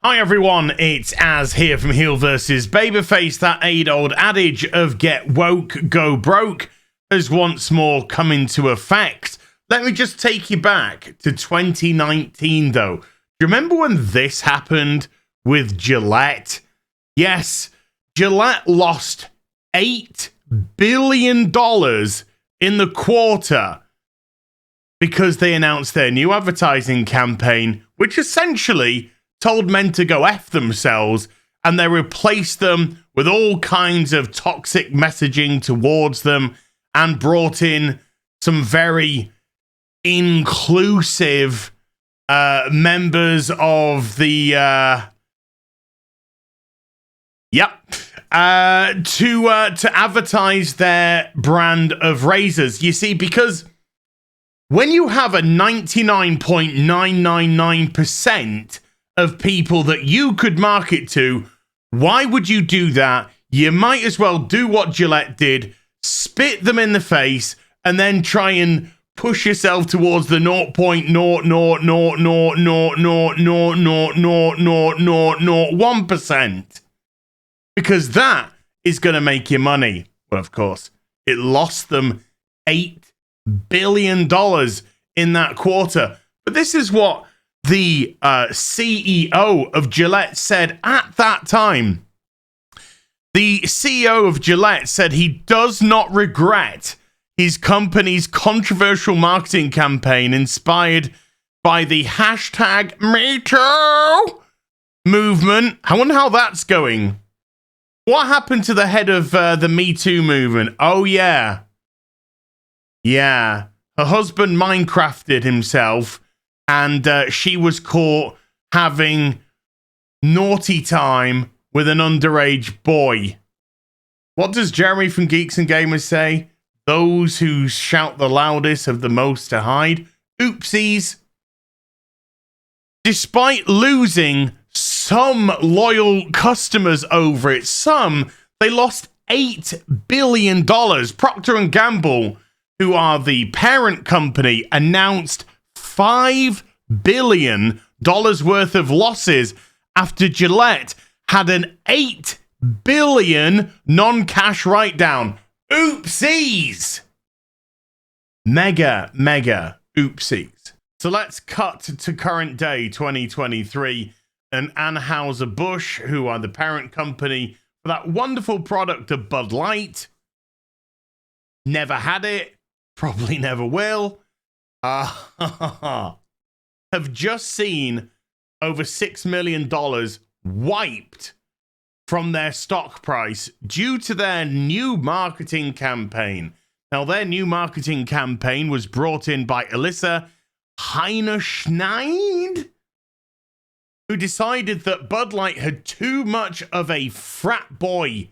Hi everyone, it's Az here from HeelvsBabyface. That age-old adage of get woke, go broke has once more come into effect. Let me just take you back to 2019 though. Do you remember when this happened with Gillette? Yes, Gillette lost $8 billion in the quarter because they announced their new advertising campaign, which essentially told men to go F themselves, and they replaced them with all kinds of toxic messaging towards them and brought in some very inclusive members of the to advertise their brand of razors. You see, because when you have a 99.999% of people that you could market to, why would you do that? You might as well do what Gillette did, spit them in the face, and then try and push yourself towards the 0.00000000001%. Because that is going to make you money. Well, of course, it lost them $8 billion in that quarter. But this is what the CEO of Gillette said at that time. The CEO of Gillette said he does not regret his company's controversial marketing campaign inspired by the hashtag #MeToo movement. I wonder how that's going. What happened to the head of the Me Too movement? Oh, yeah. Yeah. Her husband Minecrafted himself, and she was caught having naughty time with an underage boy. What does Jeremy from Geeks and Gamers say? Those who shout the loudest have the most to hide. Oopsies. Despite losing some loyal customers over it, they lost $8 billion. Procter & Gamble, who are the parent company, announced $5 billion worth of losses after Gillette had an $8 billion non-cash write-down. Oopsies! Mega oopsies. So let's cut to current day 2023, and Anheuser-Busch, who are the parent company for that wonderful product of Bud Light. Never had it, probably never will. Have just seen over $6 million wiped from their stock price due to their new marketing campaign. Now, their new marketing campaign was brought in by Alyssa Heinerschneid, who decided that Bud Light had too much of a frat boy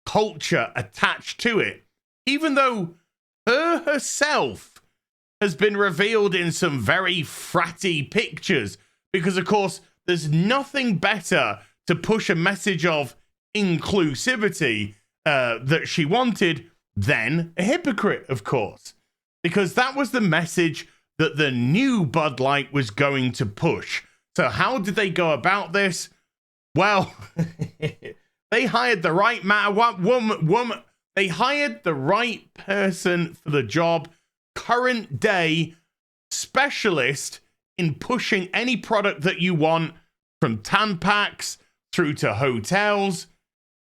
culture attached to it, even though her herself has been revealed in some very fratty pictures, because of course there's nothing better to push a message of inclusivity that she wanted than a hypocrite, of course, because that was the message that the new Bud Light was going to push. So how did they go about this? Well, they hired the right woman. They hired the right person for the job. Current day specialist in pushing any product that you want, from Tampax through to hotels.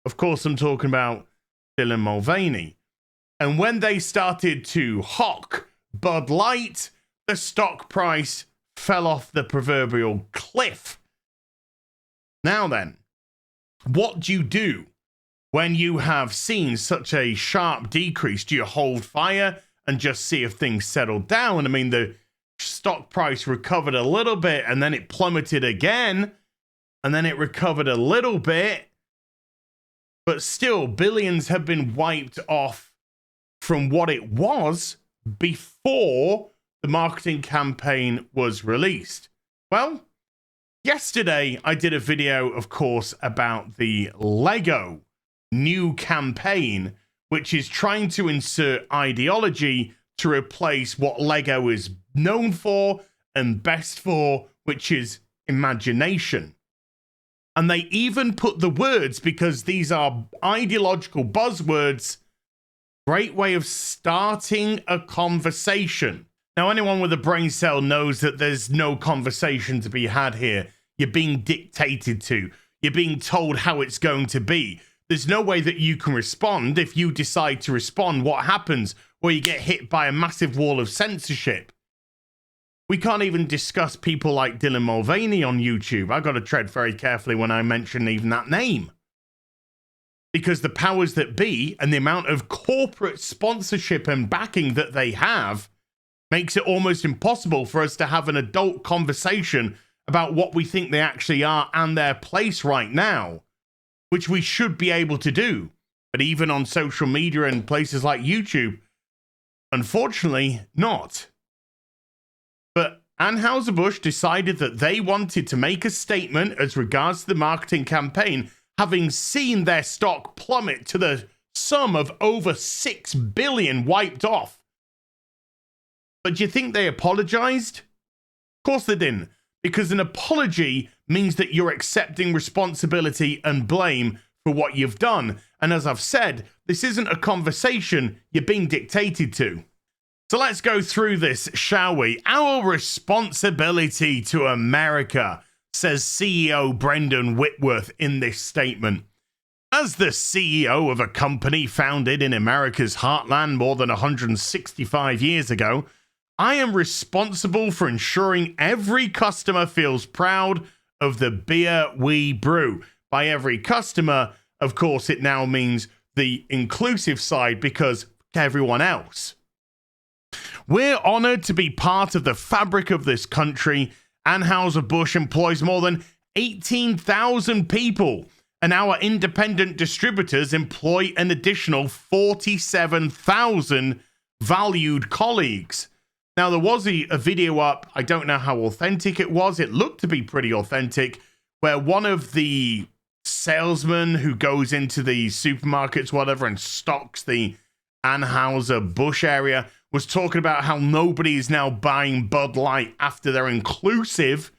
Of course, I'm talking about Dylan Mulvaney. And when they started to hawk Bud Light, the stock price fell off the proverbial cliff. Now then, what do you do when you have seen such a sharp decrease? Do you hold fire and just see if things settle down? I mean, the stock price recovered a little bit and then it plummeted again, and then it recovered a little bit, but still billions have been wiped off from what it was before the marketing campaign was released. Well, yesterday I did a video, of course, about the Lego new campaign, which is trying to insert ideology to replace what Lego is known for and best for, which is imagination. And they even put the words, because these are ideological buzzwords, great way of starting a conversation. Now, anyone with a brain cell knows that there's no conversation to be had here. You're being dictated to. You're being told how it's going to be. There's no way that you can respond. If you decide to respond, what happens? Well, you get hit by a massive wall of censorship. We can't even discuss people like Dylan Mulvaney on YouTube. I've got to tread very carefully when I mention even that name. Because the powers that be and the amount of corporate sponsorship and backing that they have makes it almost impossible for us to have an adult conversation about what we think they actually are and their place right now, which we should be able to do. But even on social media and places like YouTube, unfortunately, not. But Anheuser-Busch decided that they wanted to make a statement as regards to the marketing campaign, having seen their stock plummet to the sum of over 6 billion wiped off. But do you think they apologized? Of course they didn't, because an apology means that you're accepting responsibility and blame for what you've done. And as I've said, this isn't a conversation you're being dictated to. So let's go through this, shall we? Our responsibility to America, says CEO Brendan Whitworth in this statement. As the CEO of a company founded in America's heartland more than 165 years ago, I am responsible for ensuring every customer feels proud of the beer we brew. By every customer, of course, it now means the inclusive side, because everyone else. We're honored to be part of the fabric of this country. Anheuser-Busch employs more than 18,000 people, and our independent distributors employ an additional 47,000 valued colleagues. Now, there was a video up, I don't know how authentic it was, it looked to be pretty authentic, where one of the salesmen who goes into the supermarkets, whatever, and stocks the Anheuser-Busch area was talking about how nobody is now buying Bud Light after their inclusive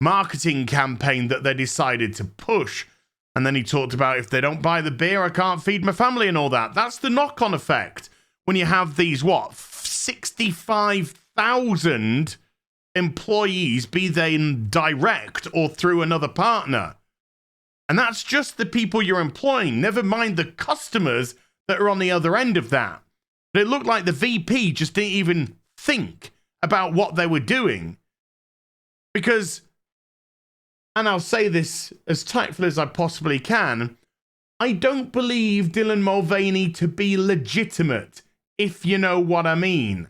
marketing campaign that they decided to push. And then he talked about, if they don't buy the beer, I can't feed my family and all that. That's the knock-on effect when you have these, 65,000 employees, be they direct or through another partner. And that's just the people you're employing, never mind the customers that are on the other end of that. But it looked like the VP just didn't even think about what they were doing. Because, and I'll say this as tactfully as I possibly can, I don't believe Dylan Mulvaney to be legitimate, if you know what I mean.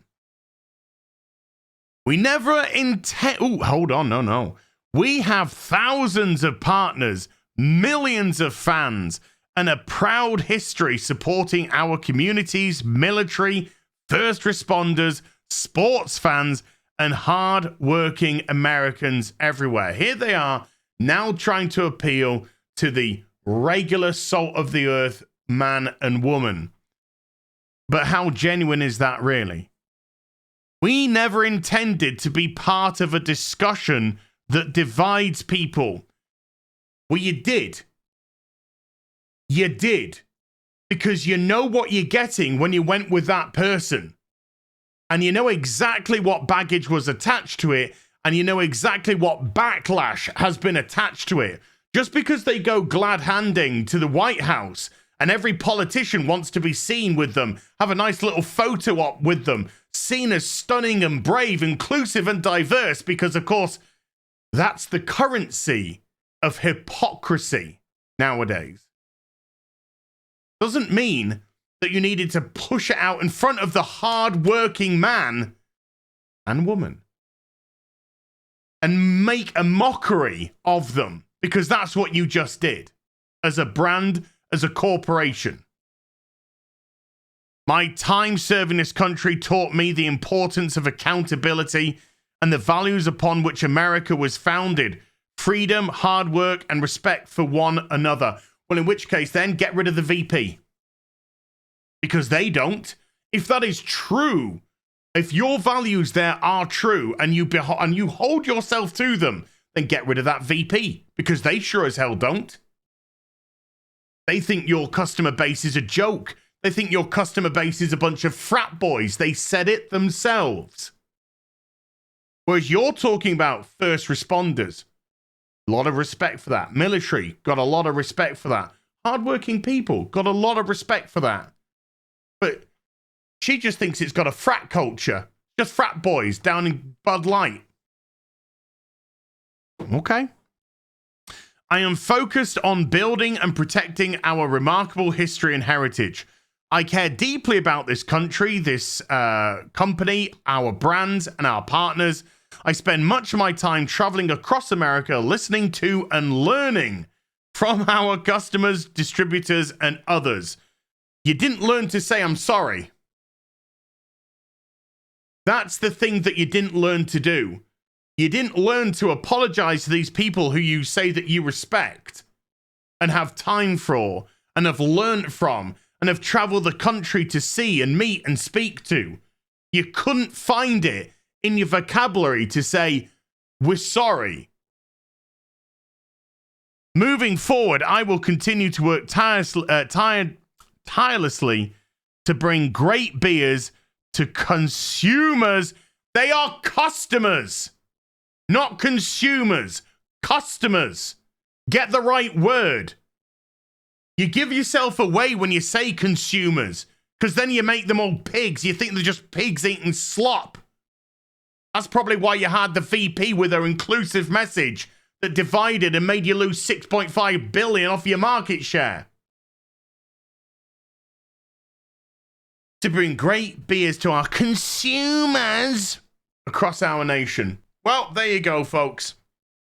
We never intend... Oh, hold on, no. We have thousands of partners, millions of fans, and a proud history supporting our communities, military, first responders, sports fans, and hard-working Americans everywhere. Here they are, now trying to appeal to the regular salt of the earth man and woman. But how genuine is that really? We never intended to be part of a discussion that divides people. Well, you did. You did. Because you know what you're getting when you went with that person. And you know exactly what baggage was attached to it. And you know exactly what backlash has been attached to it. Just because they go glad-handing to the White House and every politician wants to be seen with them, have a nice little photo op with them, seen as stunning and brave, inclusive and diverse, because, of course, that's the currency of hypocrisy nowadays. Doesn't mean that you needed to push it out in front of the hard-working man and woman and make a mockery of them, because that's what you just did as a brand, as a corporation. My time serving this country taught me the importance of accountability and the values upon which America was founded: freedom, hard work, and respect for one another. Well, in which case, then get rid of the VP. Because they don't. If that is true, if your values there are true and you hold yourself to them, then get rid of that VP, because they sure as hell don't. They think your customer base is a joke. They think your customer base is a bunch of frat boys. They said it themselves. Whereas you're talking about first responders. A lot of respect for that. Military, got a lot of respect for that. Hardworking people, got a lot of respect for that. But she just thinks it's got a frat culture. Just frat boys down in Bud Light. Okay. I am focused on building and protecting our remarkable history and heritage. I care deeply about this country, this company, our brands, and our partners. I spend much of my time traveling across America, listening to and learning from our customers, distributors, and others. You didn't learn to say I'm sorry. That's the thing that you didn't learn to do. You didn't learn to apologize to these people who you say that you respect and have time for and have learned from and have traveled the country to see and meet and speak to. You couldn't find it in your vocabulary to say, we're sorry. Moving forward, I will continue to work tirelessly to bring great beers to consumers. They are customers, not consumers. Customers. Get the right word. You give yourself away when you say consumers, because then you make them all pigs. You think they're just pigs eating slop. That's probably why you had the VP with her inclusive message that divided and made you lose 6.5 billion off your market share. To bring great beers to our consumers across our nation. Well, there you go, folks.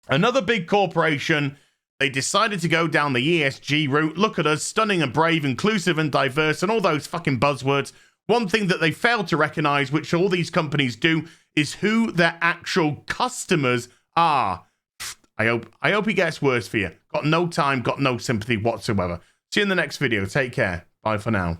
Another big corporation. They decided to go down the ESG route. Look at us, stunning and brave, inclusive and diverse, and all those fucking buzzwords. One thing that they failed to recognize, which all these companies do, is who their actual customers are. I hope it gets worse for you. Got no time, got no sympathy whatsoever. See you in the next video. Take care. Bye for now.